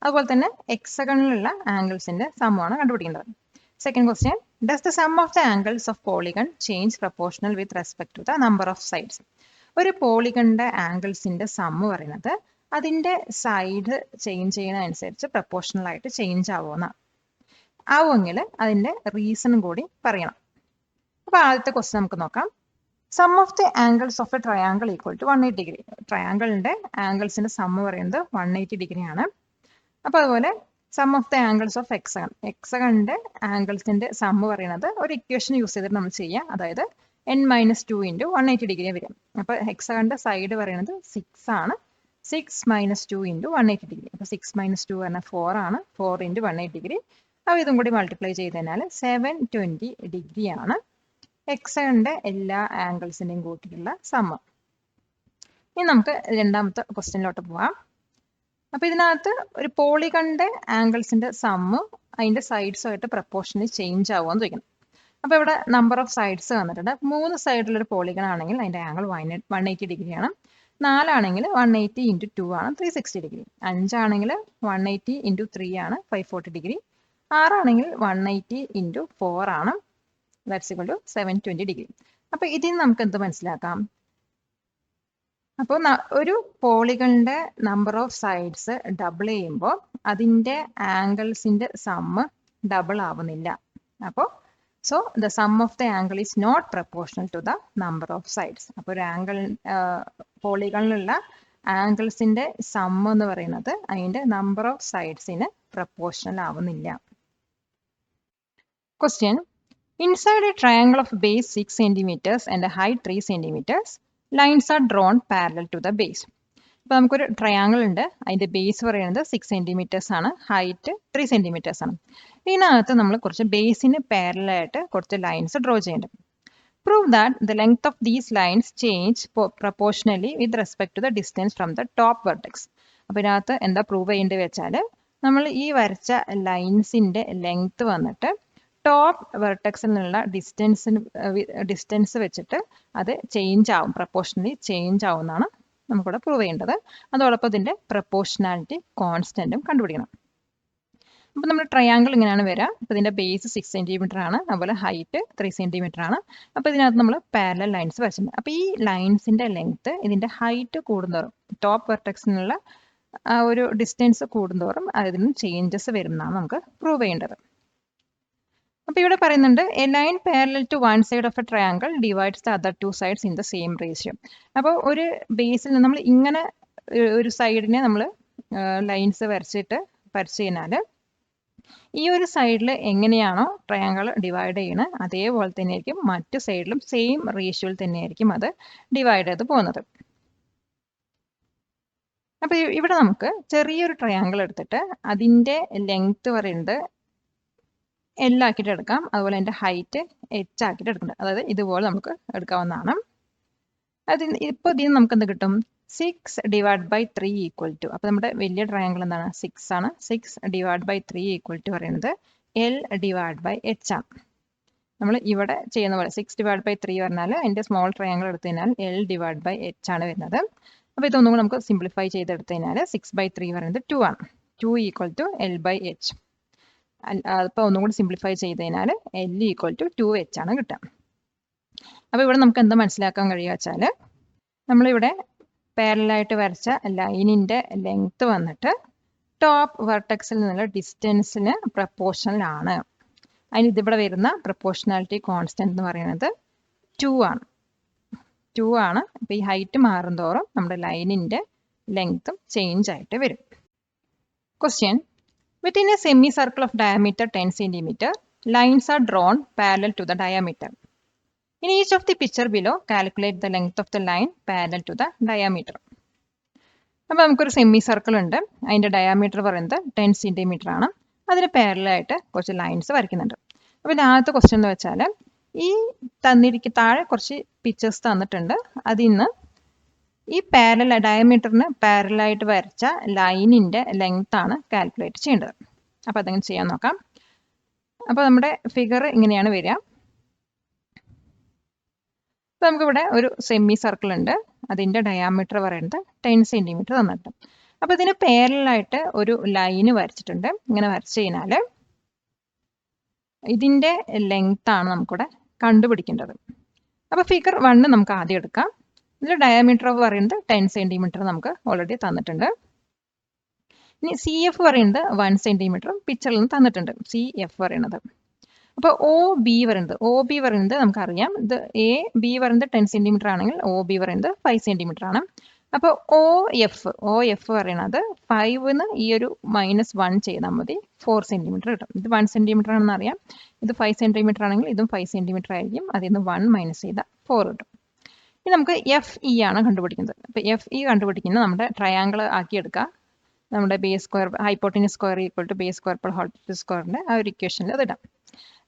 അതുപോലെ തന്നെ ഹെക്സഗണിലുള്ള ആംഗിൾസിന്റെ സമ്മാണ് കണ്ടുപിടിക്കേണ്ടത്. Second question, does the sum of the angles of polygon change proportional with respect to the number of sides? ഒരു പോളിഗണിന്റെ ആംഗിൾസിന്റെ സമ്മ് പറയുന്നത് അതിന്റെ സൈഡ് ചേഞ്ച് ചെയ്യുന്നതനുസരിച്ച് പ്രൊപ്പോർഷണൽ ആയിട്ട് ചേഞ്ച് ആവുമെങ്കിൽ അതിന്റെ റീസണും കൂടി പറയണം. അപ്പോൾ ആദ്യത്തെ ക്വസ്റ്റ്യൻ നമുക്ക് നോക്കാം. Sum of the angles of a triangle equal to 180 degree. ട്രയാങ്കിളിന്റെ ആംഗിൾസിന്റെ സമ്മ് പറയുന്നത് 180 ഡിഗ്രി ആണ്. അപ്പോൾ അതുപോലെ sum of the angles of hexagon, ഹെക്സഗണിന്റെ ആംഗിൾസിന്റെ സമ്മ് പറയുന്നത് ഒരു ഇക്വേഷൻ യൂസ് ചെയ്തിട്ട് നമ്മൾ ചെയ്യാം. അതായത് n-2 × 180 ഡിഗ്രി വരും. അപ്പോൾ ഹെക്സഗണിന്റെ സൈഡ് പറയുന്നത് 6 ആണ്. 6 - 2 × 180 ഡിഗ്രി. അപ്പോൾ 6 - 2 പറഞ്ഞാൽ 4 ആണ്. 4 × 180 ഡിഗ്രി. അപ്പോൾ ഇതും കൂടി മൾട്ടിപ്ലൈ ചെയ്ത് കഴിഞ്ഞാൽ 720 ഡിഗ്രി ആണ് ഹെക്സഗണിന്റെ എല്ലാ ആംഗിൾസിന്റെയും കൂട്ടിയിട്ടുള്ള സമ്മ്. ഇനി നമുക്ക് രണ്ടാമത്തെ ക്വസ്റ്റ്യനിലോട്ട് പോവാം. അപ്പോൾ ഇതിനകത്ത് ഒരു പോളിഗണിന്റെ ആംഗിൾസിന്റെ സമ്മ് അതിന്റെ സൈഡ്സുമായിട്ട് പ്രൊപ്പോർഷണലി ചേഞ്ച് ആവുമെന്ന് ചോദിക്കണം. അപ്പോൾ ഇവിടെ നമ്പർ ഓഫ് സൈഡ്സ് വന്നിട്ടുണ്ട്. 3 സൈഡിലൊരു പോളിഗൺ ആണെങ്കിൽ അതിന്റെ ആംഗിൾ 180 ഡിഗ്രിയാണ്. 4 ആണെങ്കിൽ 180 × 2 ആണ് 360 ഡിഗ്രി. 5 ആണെങ്കിൽ 180 × 3 ആണ് 540 ഡിഗ്രി. 6 ആണെങ്കിൽ 180 × 4 ആണ് ദാറ്റ്സ് ഈക്വൽ ടു 720 ഡിഗ്രി. അപ്പോൾ ഇതിൽ നിന്ന് നമുക്ക് എന്ത് മനസ്സിലാക്കാം? അപ്പോൾ ഒരു പോളിഗണിന്റെ നമ്പർ ഓഫ് സൈഡ്സ് ഡബിൾ ചെയ്യുമ്പോൾ അതിന്റെ ആംഗിൾസിന്റെ സമ്മ് ഡബിൾ ആവുന്നില്ല. അപ്പോൾ so the sum of the angle is not proportional to the number of sides. അപ്പോൾ ഒരു ആംഗിൾ പോളിഗണിലുള്ള ആംഗിൾസിന്റെ സമ്മ് എന്ന് പറയുന്നത് അതിന്റെ നമ്പർ ഓഫ് സൈഡ്സിന് പ്രൊപ്പോർഷണൽ ആവുന്നില്ല. Question, inside a triangle of base 6 cm and a height 3 cm, lines are drawn parallel to the base. അപ്പോൾ നമുക്കൊരു ട്രയാങ്കിൾ ഉണ്ട്. അതിന്റെ ബേസ് പറയുന്നത് 6 cm ആണ്, ഹൈറ്റ് 3 cm ആണ്. ഇതിനകത്ത് നമ്മൾ കുറച്ച് ബേസിന് പാരലൽ ആയിട്ട് കുറച്ച് ലൈൻസ് ഡ്രോ ചെയ്യുന്നുണ്ട്. Prove that the length of these lines change proportionally with respect to the distance from the top vertex. അപ്പോൾ ഇതിനകത്ത് എന്താ പ്രൂവ് ചെയ്യേണ്ടത് വെച്ചാൽ നമ്മൾ ഈ വരച്ച ലൈൻസിന്റെ ലെങ്ത് വന്നിട്ട് ടോപ്പ് വെർട്ടെക്സിൽ നിന്നുള്ള ഡിസ്റ്റൻസ് വെച്ചിട്ട് അത് ചേഞ്ച് ആവും, പ്രൊപ്പോർഷണലി ചേഞ്ച് ആവുമെന്നാണ് നമുക്കിവിടെ പ്രൂവ് ചെയ്യേണ്ടത്. അതോടൊപ്പം ഇതിന്റെ പ്രൊപ്പോർഷണാലിറ്റി കോൺസ്റ്റന്റും കണ്ടുപിടിക്കണം. അപ്പോൾ നമ്മുടെ ട്രയാങ്കിൾ ഇങ്ങനെയാണ് വരിക. അപ്പോൾ ഇതിന്റെ ബേസ് 6 cm ആണ്, അതുപോലെ ഹൈറ്റ് 3 cm ആണ്. അപ്പോൾ ഇതിനകത്ത് നമ്മൾ പാരലൽ ലൈൻസ് വരച്ചിട്ടുണ്ട്. അപ്പോൾ ഈ ലൈൻസിന്റെ ലെങ്ത് ഇതിന്റെ ഹൈറ്റ് കൂടുന്തോറും ടോപ്പ് വെർട്ടെക്സിൽ നിന്നുള്ള ഒരു ഡിസ്റ്റൻസ് കൂടുന്തോറും അതിന് ചേഞ്ചസ് വരുന്നതാണ് നമുക്ക് പ്രൂവ് ചെയ്യേണ്ടത്. അപ്പോൾ ഇവിടെ പറയുന്നുണ്ട് a line parallel to one side of a triangle divides the other 2 sides in the same ratio. അപ്പോൾ ഒരു ബേസിൽ നിന്ന് നമ്മൾ ഇങ്ങനെ ഒരു സൈഡിനെ നമ്മൾ ലൈൻസ് വരച്ച് കഴിഞ്ഞാൽ ഈ ഒരു സൈഡിൽ എങ്ങനെയാണോ ട്രയാങ്കിൾ ഡിവൈഡ് ചെയ്യുന്നത് അതേപോലെ തന്നെയായിരിക്കും മറ്റു സൈഡിലും സെയിം റേഷ്യോയിൽ തന്നെയായിരിക്കും അത് ഡിവൈഡ് ചെയ്ത് പോകുന്നത്. അപ്പോൾ ഇവിടെ നമുക്ക് ചെറിയൊരു ട്രയാങ്കിൾ എടുത്തിട്ട് അതിൻ്റെ ലെങ്ത് പറയുന്നത് L ആക്കിയിട്ട് എടുക്കാം, അതുപോലെ അതിൻ്റെ ഹൈറ്റ് H ആക്കിയിട്ട് എടുക്കുന്നുണ്ട്. അതായത് ഇതുപോലെ നമുക്ക് എടുക്കാവുന്നതാണ്. ഇപ്പോൾ ഇതിന് നമുക്ക് എന്ത് കിട്ടും? 6 / 3 = അപ്പോൾ നമ്മുടെ വലിയ ട്രയാങ്കിൾ എന്താണ്? 6 ആണ്. 6 / 3 = പറയുന്നത് L / H ആണ്. നമ്മൾ ഇവിടെ ചെയ്യുന്ന പോലെ 6 / 3 പറഞ്ഞാൽ അതിൻ്റെ സ്മോൾ ട്രയാങ്കിൾ എടുത്തു കഴിഞ്ഞാൽ L / H ആണ് വരുന്നത്. അപ്പോൾ ഇതൊന്നും കൂടി നമുക്ക് സിംപ്ലിഫൈ ചെയ്തെടുത്തു കഴിഞ്ഞാൽ 6/3 പറയുന്നത് 2 ആണ്. 2 = L/H. അപ്പോൾ ഒന്നും കൂടി സിംപ്ലിഫൈ ചെയ്ത് കഴിഞ്ഞാൽ L = 2H ആണ് കിട്ടുക. അപ്പോൾ ഇവിടെ നമുക്ക് എന്താ മനസ്സിലാക്കാൻ കഴിയുക വെച്ചാൽ നമ്മളിവിടെ പാരലായിട്ട് വരച്ച ലൈനിൻ്റെ ലെങ്ത് വന്നിട്ട് ടോപ്പ് വെർട്ടെക്സിൽ നിന്നുള്ള ഡിസ്റ്റൻസിന് പ്രപ്പോർഷണൽ ആണ്. അതിന് ഇതിവിടെ വരുന്ന പ്രപ്പോർഷണാലിറ്റി കോൺസ്റ്റന്റ് എന്ന് പറയുന്നത് 2 ആണ്. 2 ആണ്. അപ്പോൾ ഈ ഹൈറ്റ് മാറുന്തോറും നമ്മുടെ ലൈനിൻ്റെ ലെങ്ത്തും ചേഞ്ച് ആയിട്ട് വരും. Question, within a semicircle of diameter 10 cm, lines are drawn parallel to the diameter. In each of the picture below, calculate the length of the line parallel to the diameter. അപ്പോൾ നമുക്കൊരു semi circle ഉണ്ട്. അതിൻ്റെ diameter പറയുന്നത് 10 centimetre ആണ്. അതിന് പാരലായിട്ട് കുറച്ച് lines വരയ്ക്കുന്നുണ്ട്. അപ്പോൾ ആദ്യത്തെ ക്വസ്റ്റ്യൻ എന്ന് വെച്ചാൽ ഈ താഴെ കുറച്ച് പിക്ചേഴ്സ് തന്നിട്ടുണ്ട്. അതിൽ നിന്ന് ഈ ഡയമീറ്ററിന് പാരലായിട്ട് വരച്ച ലൈനിൻ്റെ ലെങ്ത് ആണ് കാൽക്കുലേറ്റ് ചെയ്യേണ്ടത്. അപ്പോൾ അതെങ്ങനെ ചെയ്യാൻ നോക്കാം. അപ്പോൾ നമ്മുടെ ഫിഗർ ഇങ്ങനെയാണ് വരിക. അപ്പോൾ നമുക്കിവിടെ ഒരു സെമി സർക്കിൾ ഉണ്ട്. അതിൻ്റെ ഡയാമീറ്റർ പറയുന്നത് 10 സെൻറ്റിമീറ്റർ തന്നിട്ടുണ്ട്. അപ്പോൾ ഇതിന് പാരലായിട്ട് ഒരു ലൈന് വരച്ചിട്ടുണ്ട്. ഇങ്ങനെ വരച്ചു കഴിഞ്ഞാൽ ഇതിൻ്റെ ലെങ്ത് ആണ് നമുക്കിവിടെ കണ്ടുപിടിക്കേണ്ടത്. അപ്പോൾ ഫിഗർ 1 നമുക്ക് ആദ്യം എടുക്കാം. ഇതിൽ ഡയാമീറ്റർ പറയുന്നത് 10 സെൻറ്റിമീറ്റർ നമുക്ക് ഓൾറെഡി തന്നിട്ടുണ്ട്. ഇനി സി എഫ് പറയുന്നത് 1 സെൻറ്റിമീറ്ററും പിക്ചറിൽ നിന്ന് തന്നിട്ടുണ്ട്. സി എഫ് പറയുന്നത്. അപ്പോൾ ഒ ബി പറയുന്നത് നമുക്കറിയാം. ഇത് എ ബി പറയുന്നത് 10 സെൻറ്റിമീറ്റർ ആണെങ്കിൽ ഒ ബി പറയുന്നത് 5 സെൻറ്റിമീറ്റർ ആണ്. അപ്പോൾ ഒ എഫ് പറയുന്നത് 5ന്ന് ഈ ഒരു -1 ചെയ്താൽ മതി 4 സെൻറ്റിമീറ്റർ കിട്ടും. ഇത് 1 സെൻറ്റിമീറ്റർ ആണെന്ന് അറിയാം. ഇത് 5 സെൻറ്റിമീറ്റർ ആണെങ്കിൽ ഇതും 5 സെൻറ്റിമീറ്റർ ആയിരിക്കും. അതിൽ നിന്ന് 1 മൈനസ് ചെയ്താൽ 4 കിട്ടും. ഇനി നമുക്ക് എഫ് ഇ ആണ് കണ്ടുപിടിക്കുന്നത്. അപ്പോൾ എഫ് ഇ കണ്ടുപിടിക്കുന്നത് നമ്മുടെ ട്രയാങ്കിൾ ആക്കിയെടുക്കുക. നമ്മുടെ base square hypotenuse square equal to base square whole സ്ക്വയറിൻ്റെ ആ ഒരു ഇക്വേഷനിൽ അത് ഇടാം.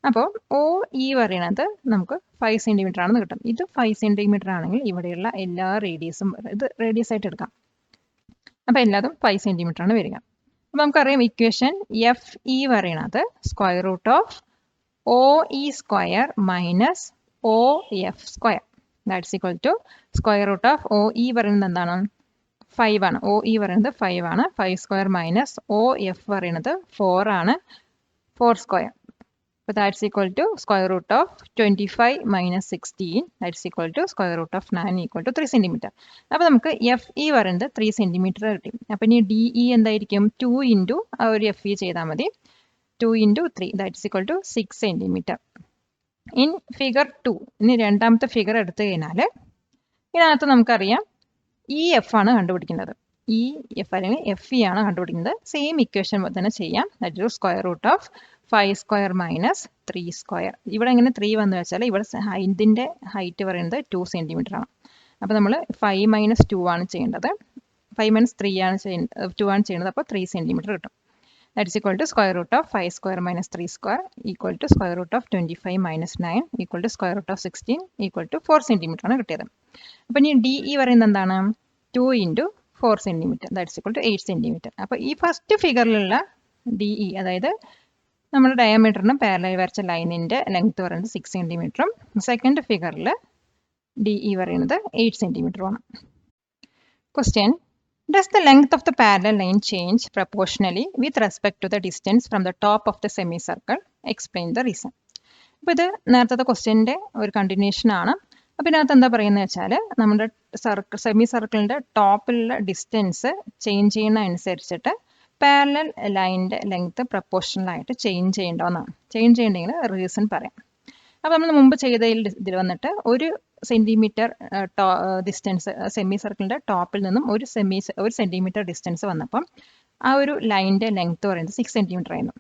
അപ്പോൾ ഒ ഇ പറയുന്നത് നമുക്ക് 5 സെൻറ്റിമീറ്റർ ആണെന്ന് കിട്ടും. ഇത് 5 സെൻറ്റിമീറ്റർ ആണെങ്കിൽ ഇവിടെയുള്ള എല്ലാ റേഡിയസും ഇത് റേഡിയസ് ആയിട്ട് എടുക്കാം. അപ്പോൾ എല്ലാതും 5 സെൻറ്റിമീറ്റർ ആണ് വരിക. അപ്പോൾ നമുക്കറിയാം ഇക്വേഷൻ എഫ് ഇ പറയുന്നത് square root of O E square minus O F square that's equal to square root of O E പറയുന്നത് എന്താണ് 5 ആണ്. ഒ ഇ പറയുന്നത് 5 ആണ്. 5 സ്ക്വയർ മൈനസ് ഒ എഫ് പറയുന്നത് 4 ആണ്. 4 സ്ക്വയർ. അപ്പോൾ that's equal to square root of 25 minus 16 that's equal to square root of 9 equal to 3 centimetre. അപ്പോൾ നമുക്ക് എഫ് ഇ പറയുന്നത് 3 സെൻറ്റിമീറ്റർ കിട്ടി. അപ്പോൾ ഇനി ഡി ഇ എന്തായിരിക്കും 2 ഇൻറ്റു ആ ഒരു എഫ് ഇ ചെയ്താൽ മതി. 2 into 3 that's equal to 6 centimetre. In figure 2 ഇനി രണ്ടാമത്തെ ഫിഗർ എടുത്തു കഴിഞ്ഞാൽ ഇതിനകത്ത് നമുക്കറിയാം ഇ എഫ് ആണ് കണ്ടുപിടിക്കുന്നത്. ഇ എഫ് അല്ലെങ്കിൽ എഫ് ഇ ആണ് കണ്ടുപിടിക്കുന്നത്. സെയിം ഇക്വേഷൻ തന്നെ ചെയ്യാം. That is square root of 5 square minus 3 square. ഇവിടെ എങ്ങനെ 3 വന്നു വെച്ചാൽ ഇവിടെ ഇതിൻ്റെ ഹൈറ്റ് പറയുന്നത് 2 സെൻറ്റിമീറ്റർ ആണ്. അപ്പോൾ നമ്മൾ 5 മൈനസ് 2 ആണ് ചെയ്യേണ്ടത്. 5 മൈനസ് 3 ആണ് 2 ആണ് ചെയ്യുന്നത്. അപ്പോൾ 3 സെൻറ്റിമീറ്റർ കിട്ടും. That is equal to square root of 5 square minus 3 square equal to square root of 25 minus 9 equal to square root of 16 equal to 4 centimetre ആണ് കിട്ടിയത്. അപ്പോൾ ഇനി ഡി ഇ പറയുന്നത് എന്താണ് 2 into 4 centimetre that's equal to 8 centimetre. അപ്പോൾ ഈ first ഫിഗറിലുള്ള D E അതായത് നമ്മുടെ ഡയമീറ്ററിന് പാരലൽ വരച്ച ലൈനിൻ്റെ ലെങ്ത് പറയുന്നത് 6 സെൻറ്റിമീറ്ററും സെക്കൻഡ് ഫിഗറിൽ ഡി ഇ പറയുന്നത് 8 സെൻറ്റിമീറ്ററുമാണ്. Question Does the length of the parallel line change proportionally with respect to the distance from the top of the semicircle? Explain the reason. അപ്പോൾ ഇത് നേരത്തെ ക്വസ്റ്റ്യൻ്റെ ഒരു കണ്ടിന്യൂഷൻ ആണ്. അപ്പോൾ ഇതിനകത്ത് എന്താ പറയുന്നത് വെച്ചാൽ നമ്മുടെ സെമി സർക്കിളിൻ്റെ ടോപ്പിലുള്ള ഡിസ്റ്റൻസ് ചേഞ്ച് ചെയ്യുന്ന അനുസരിച്ചിട്ട് പാരലൽ ലൈനിൻ്റെ ലെങ്ത് പ്രൊപ്പോർഷണലായിട്ട് ചേഞ്ച് ചെയ്യേണ്ടതെന്നാണ്. ചേഞ്ച് ചെയ്യണമെങ്കിൽ റീസൺ പറയാം. അപ്പോൾ നമ്മൾ മുമ്പ് ചെയ്തതിൽ ഇതിൽ വന്നിട്ട് 1 സെൻറ്റിമീറ്റർ ഡിസ്റ്റൻസ് സെമി സർക്കിളിൻ്റെ ടോപ്പിൽ നിന്നും 1 സെൻറ്റിമീറ്റർ ഡിസ്റ്റൻസ് വന്നപ്പം ആ ഒരു ലൈനിൻ്റെ ലെങ്ത് പറയുന്നത് 6 സെൻറ്റിമീറ്റർ ആയിരുന്നു.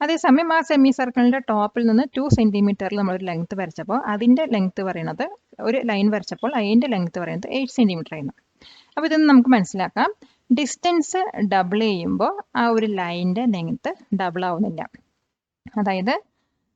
അതേസമയം ആ സെമി സർക്കിളിൻ്റെ ടോപ്പിൽ നിന്ന് 2 സെൻറ്റിമീറ്ററിൽ നമ്മളൊരു ലെങ്ത് വരച്ചപ്പോൾ അതിൻ്റെ ലെങ്ത് പറയുന്നത് ഒരു ലൈൻ വരച്ചപ്പോൾ അതിൻ്റെ ലെങ്ത് പറയുന്നത് 8 സെൻറ്റിമീറ്റർ ആയിരുന്നു. അപ്പോൾ ഇതൊന്ന് നമുക്ക് മനസ്സിലാക്കാം. ഡിസ്റ്റൻസ് ഡബിൾ ചെയ്യുമ്പോൾ ആ ഒരു ലൈനിൻ്റെ ലെങ്ത് ഡബിൾ ആവുന്നില്ല. അതായത്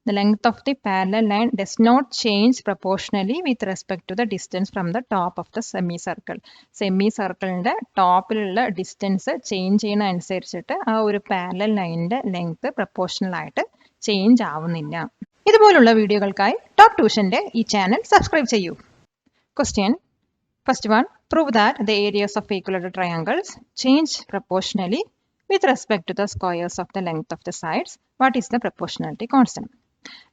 the length of the parallel line does not change proportionally with respect to the distance from the top of the semicircle. സെമിസർക്കിളിൻ്റെ ടോപ്പിലുള്ള ഡിസ്റ്റൻസ് ചേഞ്ച് ചെയ്യുന്ന അനുസരിച്ചിട്ട് ആ ഒരു പാരലൽ ലൈനിൻ്റെ ലെങ്ത് പ്രൊപ്പോർഷണൽ ആയിട്ട് ചേഞ്ച് ആവുന്നില്ല. ഇതുപോലുള്ള വീഡിയോകൾക്കായി ടോപ്പ് ട്യൂഷൻ്റെ ഈ ചാനൽ സബ്സ്ക്രൈബ് ചെയ്യൂ. Question first one prove that the areas of equilateral triangles change proportionally with respect to the squares of the length of the sides. What is the proportionality constant?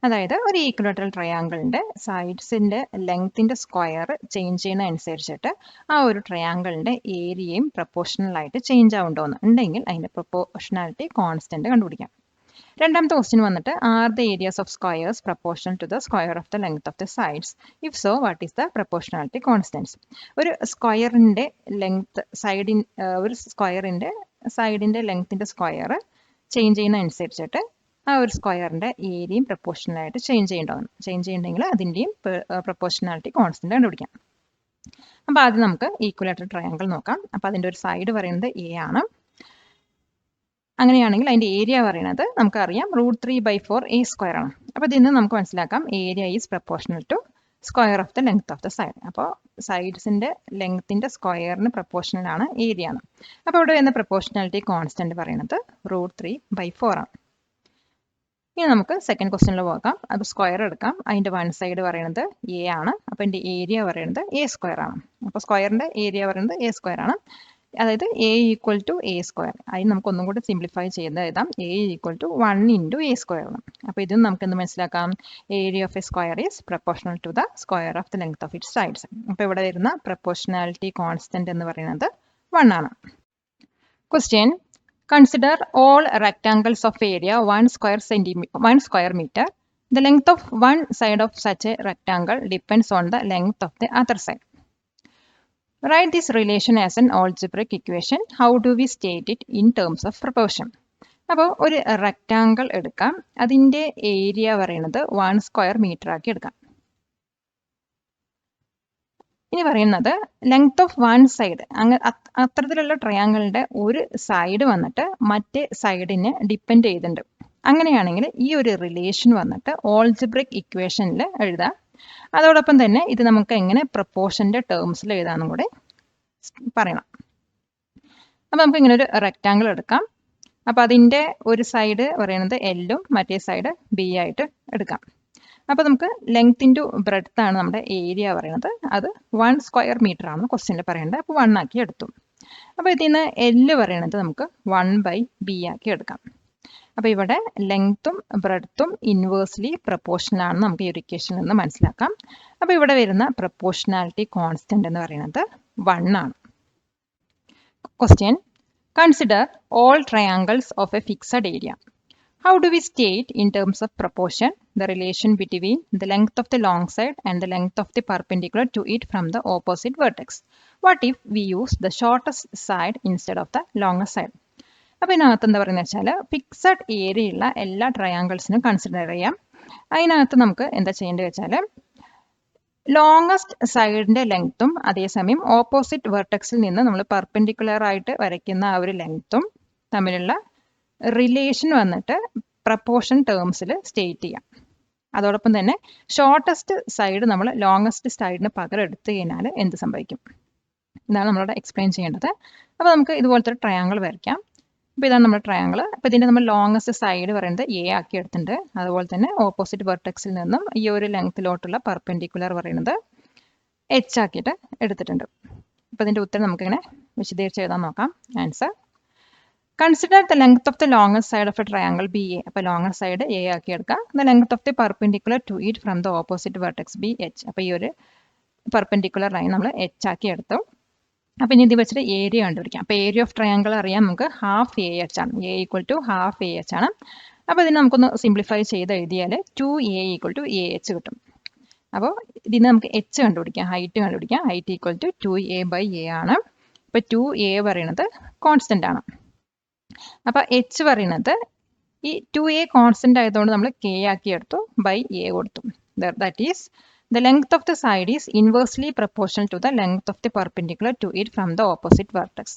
അതായത് ഒരു equilateral ട്രയാങ്കിളിൻ്റെ സൈഡ്സിൻ്റെ ലെങ്ത്തിൻ്റെ square change ചെയ്യുന്ന അനുസരിച്ചിട്ട് ആ ഒരു ട്രയാങ്കിളിൻ്റെ ഏരിയയും പ്രൊപ്പോർഷണലായിട്ട് change ആവുന്നുണ്ടോയെന്ന് ഉണ്ടെങ്കിൽ അതിൻ്റെ proportionality constant കണ്ടുപിടിക്കാം. രണ്ടാമത്തെ ക്വസ്റ്റ്യൻ വന്നിട്ട് are the areas of squares proportional to the square of the length of the sides if so what is the proportionality constants. ഒരു സ്ക്വയറിൻ്റെ ലെങ്ത് ഒരു സ്ക്വയറിൻ്റെ സൈഡിൻ്റെ ലെങ്ത്തിൻ്റെ സ്ക്വയർ ചേഞ്ച് ചെയ്യുന്ന അനുസരിച്ചിട്ട് ആ ഒരു സ്ക്വയറിൻ്റെ ഏരിയയും പ്രൊപ്പോർഷണലായിട്ട് ചേഞ്ച് ചെയ്യേണ്ടതാണ്. ചേഞ്ച് ചെയ്യണമെങ്കിൽ അതിൻ്റെയും പ്രൊപ്പോർഷണാലിറ്റി കോൺസ്റ്റൻ്റ് കണ്ടുപിടിക്കാം. അപ്പോൾ ആദ്യം നമുക്ക് ഈക്വലാറ്റർ ട്രയാങ്കിൾ നോക്കാം. അപ്പോൾ അതിൻ്റെ ഒരു സൈഡ് പറയുന്നത് എ ആണ്. അങ്ങനെയാണെങ്കിൽ അതിൻ്റെ ഏരിയ പറയുന്നത് നമുക്കറിയാം √3/4 a² ആണ്. അപ്പോൾ ഇതിൽ നിന്ന് നമുക്ക് മനസ്സിലാക്കാം area is proportional to square of the length of the side. അപ്പോൾ സൈഡ്സിൻ്റെ ലെങ്ത്തിൻ്റെ സ്ക്വയറിന് പ്രപ്പോർഷണൽ ആണ് ഏരിയ ആണ്. അപ്പോൾ ഇവിടെ വരുന്ന പ്രപ്പോർഷണാലിറ്റി കോൺസ്റ്റന്റ് പറയുന്നത് √3/4 ആണ്. ഇനി നമുക്ക് സെക്കൻഡ് ക്വസ്റ്റ്യനിൽ പോകാം. അപ്പോൾ സ്ക്വയർ എടുക്കാം. അതിൻ്റെ വൺ സൈഡ് പറയുന്നത് എ ആണ്. അപ്പോൾ അതിൻ്റെ ഏരിയ പറയുന്നത് a² ആണ്. അപ്പോൾ സ്ക്വയറിൻ്റെ ഏരിയ പറയുന്നത് a² ആണ്. അതായത് a = a². അതിന് നമുക്ക് ഒന്നും കൂടി സിംപ്ലിഫൈ ചെയ്ത് എഴുതാം. a = 1 × a² ആണ്. അപ്പോൾ ഇതിന് നമുക്ക് എന്ത് മനസ്സിലാക്കാം? Area of a square is proportional to the square of the length of its sides. അപ്പോൾ ഇവിടെ വരുന്ന പ്രപ്പോർഷണാലിറ്റി കോൺസ്റ്റന്റ് എന്ന് പറയുന്നത് 1 ആണ്. Question: Consider all rectangles of area 1 square meter. The length of one side of such a rectangle depends on the length of the other side. Write this relation as an algebraic equation. How do we state it in terms of proportion? അപ്പോൾ ഒരു rectangle എടുക്കാം. അതിൻ്റെ area പറയുന്നത് 1 square metre ആക്കി എടുക്കാം. ഇനി പറയുന്നത് length of one side, അത്തരത്തിലുള്ള ട്രയാങ്കിളിൻ്റെ ഒരു സൈഡ് വന്നിട്ട് മറ്റേ സൈഡിനെ ഡിപ്പെൻഡ് ചെയ്തിട്ടുണ്ട്. അങ്ങനെയാണെങ്കിൽ ഈ ഒരു റിലേഷൻ വന്നിട്ട് ഓൾജിബ്രിക് ഇക്വേഷനിൽ എഴുതാം. അതോടൊപ്പം തന്നെ ഇത് നമുക്ക് എങ്ങനെ പ്രപ്പോർഷൻ്റെ ടേംസിൽ എഴുതാമെന്നും കൂടെ പറയണം. അപ്പോൾ നമുക്ക് ഇങ്ങനെ ഒരു റെക്റ്റാങ്കിൾ എടുക്കാം. അപ്പോൾ അതിൻ്റെ ഒരു സൈഡ് പറയുന്നത് എല്ലും മറ്റേ സൈഡ് ബി ആയിട്ട് എടുക്കാം. അപ്പോൾ നമുക്ക് ലെങ്ത് ഇൻറ്റു ബ്രെഡ്ത്ത് ആണ് നമ്മുടെ ഏരിയ പറയുന്നത്. അത് 1 സ്ക്വയർ മീറ്റർ ആണ് ക്വസ്റ്റ്യനിൽ പറയേണ്ടത്. അപ്പോൾ 1 ആക്കി എടുത്തു. അപ്പോൾ ഇതിൽ നിന്ന് എല്ല് പറയുന്നത് നമുക്ക് 1/b ആക്കി എടുക്കാം. അപ്പോൾ ഇവിടെ ലെങ്ത്തും ബ്രെഡ്ത്തും ഇൻവേഴ്സ്ലി പ്രപ്പോർഷണൽ ആണെന്ന് നമുക്ക് ഈ ഒരു ഇക്വേഷനിൽ നിന്ന് മനസ്സിലാക്കാം. അപ്പോൾ ഇവിടെ വരുന്ന പ്രപ്പോർഷണാലിറ്റി കോൺസ്റ്റന്റ് എന്ന് പറയുന്നത് 1 ആണ്. Question: consider all triangles of A fixed area. How do we state in terms of proportion the relation between the length of the long side and the length of the perpendicular to it from the opposite vertex? What if we use the shortest side instead of the longest side? അപ്പോൾ ഇതിനകത്ത് എന്താ പറയുന്നത് വെച്ചാൽ fixed ഏരിയയുള്ള എല്ലാ ട്രയാങ്കിൾസിനും consider ചെയ്യാം. അതിനകത്ത് നമുക്ക് എന്താ ചെയ്യേണ്ടത് വെച്ചാൽ ലോങ്ങസ്റ്റ് സൈഡിൻ്റെ ലെങ്ത്തും അതേസമയം ഓപ്പോസിറ്റ് വെർട്ടെക്സിൽ നിന്ന് നമ്മൾ പെർപെൻഡിക്കുലർ ആയിട്ട് വരയ്ക്കുന്ന ആ ഒരു ലെങ്ത്തും തമ്മിലുള്ള റിലേഷൻ വന്നിട്ട് പ്രപ്പോർഷൻ ടേംസിൽ സ്റ്റേറ്റ് ചെയ്യാം. അതോടൊപ്പം തന്നെ ഷോർട്ടസ്റ്റ് സൈഡ് നമ്മൾ ലോങ്ങസ്റ്റ് സൈഡിന് പകരം എടുത്തു കഴിഞ്ഞാൽ എന്ത് സംഭവിക്കും, ഇതാണ് നമ്മളോട് എക്സ്പ്ലെയിൻ ചെയ്യേണ്ടത്. അപ്പോൾ നമുക്ക് ഇതുപോലത്തെ ഒരു ട്രയാങ്കിൾ വരയ്ക്കാം. അപ്പോൾ ഇതാണ് നമ്മുടെ ട്രയാങ്കിൾ. അപ്പോൾ ഇതിൻ്റെ നമ്മൾ ലോങ്ങസ്റ്റ് സൈഡ് പറയുന്നത് എ ആക്കി എടുത്തിട്ടുണ്ട്. അതുപോലെ തന്നെ ഓപ്പോസിറ്റ് വെർട്ടെക്സിൽ നിന്നും ഈ ഒരു ലെങ്ത്തിലോട്ടുള്ള പെർപെൻഡിക്കുലർ പറയുന്നത് എച്ച് ആക്കിയിട്ട് എടുത്തിട്ടുണ്ട്. അപ്പോൾ ഇതിൻ്റെ ഉത്തരം നമുക്കിങ്ങനെ വിശദീകരിച്ച് എഴുതാൻ നോക്കാം. Answer: Consider the length of the longest side of a triangle BA. അപ്പോൾ ലോങ്ങസ്റ്റ് സൈഡ് എ ആക്കി എടുക്കാം. The length of the perpendicular to it from the opposite vertex BH. അപ്പോൾ ഈ ഒരു പെർപെൻഡിക്കുലർ ലൈൻ നമ്മൾ എച്ച് ആക്കി എടുത്തു. അപ്പോൾ ഇനി ഇത് വെച്ചിട്ട് ഏരിയ കണ്ടുപിടിക്കാം. അപ്പോൾ ഏരിയ ഓഫ് ട്രയാങ്കിൾ അറിയാം നമുക്ക് ½ ആണ്. A = ½ ആണ്. അപ്പോൾ ഇതിന് നമുക്കൊന്ന് സിംപ്ലിഫൈ ചെയ്ത് എഴുതിയാൽ 2A = AH കിട്ടും. അപ്പോൾ ഇതിന് നമുക്ക് എച്ച് കണ്ടുപിടിക്കാം, ഹൈറ്റ് കണ്ടുപിടിക്കാം. ഹൈറ്റ് = 2A/A ആണ്. അപ്പോൾ 2A പറയുന്നത് കോൺസ്റ്റൻ്റ് ആണ്. അപ്പോൾ എച്ച് പറയുന്നത് ഈ 2A കോൺസ്റ്റന്റ് ആയതുകൊണ്ട് നമ്മൾ കെ ആക്കി എടുത്തു /A കൊടുത്തു. That is the length of the side is inversely proportional to the length of the perpendicular to it from the opposite vertex.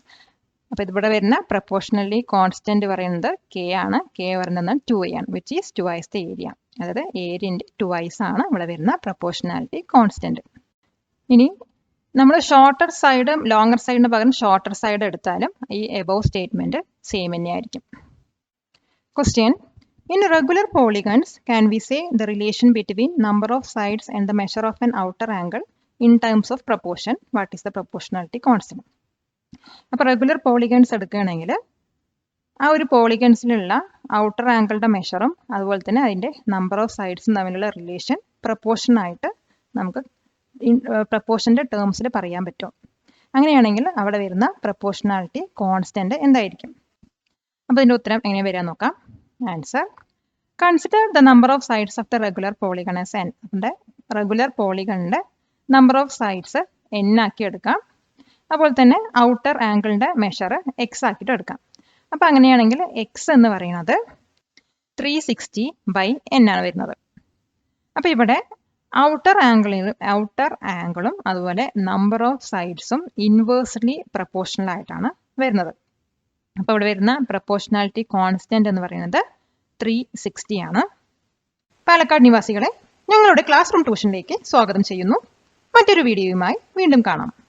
അപ്പോൾ ഇതിവിടെ വരുന്ന പ്രപ്പോർഷണലി കോൺസ്റ്റന്റ് പറയുന്നത് കെ ആണ്. കെ പറയുന്നത് 2A ആണ്, which is 2x the area. അതായത് ഏരിയൻ്റെ 2x ആണ് ഇവിടെ വരുന്ന പ്രപ്പോർഷണാലിറ്റി കോൺസ്റ്റന്റ്. ഇനി നമ്മൾ ഷോർട്ടർ സൈഡും ലോങ്ങർ സൈഡിന് പകരം ഷോർട്ടർ സൈഡ് എടുത്താലും ഈ എബോവ് സ്റ്റേറ്റ്മെന്റ് സെയിം തന്നെയായിരിക്കും. Question: in regular polygons can we say the relation between number of sides and the measure of an outer angle in terms of proportion? What is the proportionality constant? അപ്പോൾ regular polygons എടുക്കുകയാണെങ്കിൽ ആ ഒരു പോളിഗൺസിലുള്ള outer ആംഗിളുടെ മെഷറും അതുപോലെ തന്നെ അതിൻ്റെ number of സൈഡ്സും തമ്മിലുള്ള relation പ്രപ്പോർഷനായിട്ട് നമുക്ക് പ്രപ്പോർഷൻ്റെ ടേംസിൽ പറയാൻ പറ്റും. അങ്ങനെയാണെങ്കിൽ അവിടെ വരുന്ന പ്രപ്പോർഷണാലിറ്റി കോൺസ്റ്റന്റ് എന്തായിരിക്കും? അപ്പോൾ ഇതിൻ്റെ ഉത്തരം എങ്ങനെ വരാൻ നോക്കാം. Answer: consider the number of sides of the regular polygon as n. നമ്മുടെ റെഗുലർ പോളിഗണിൻ്റെ നമ്പർ ഓഫ് സൈഡ്സ് n ആക്കി എടുക്കാം. അതുപോലെ തന്നെ ഔട്ടർ ആംഗിളിൻ്റെ മെഷർ x ആക്കിയിട്ട് എടുക്കാം. അപ്പോൾ അങ്ങനെയാണെങ്കിൽ x എന്ന് പറയുന്നത് 360/n ആണ് വരുന്നത്. അപ്പോൾ ഇവിടെ ഔട്ടർ ആംഗിളും അതുപോലെ നമ്പർ ഓഫ് സൈഡ്സും ഇൻവേഴ്സ്ലി പ്രപ്പോർഷണൽ ആയിട്ടാണ് വരുന്നത്. അപ്പോൾ ഇവിടെ വരുന്ന പ്രപ്പോർഷണാലിറ്റി കോൺസ്റ്റന്റ് എന്ന് പറയുന്നത് 360 ആണ്. പാലക്കാട് നിവാസികളെ ഞങ്ങളുടെ ക്ലാസ് റൂം ട്യൂഷനിലേക്ക് സ്വാഗതം ചെയ്യുന്നു. മറ്റൊരു വീഡിയോയുമായി വീണ്ടും കാണാം.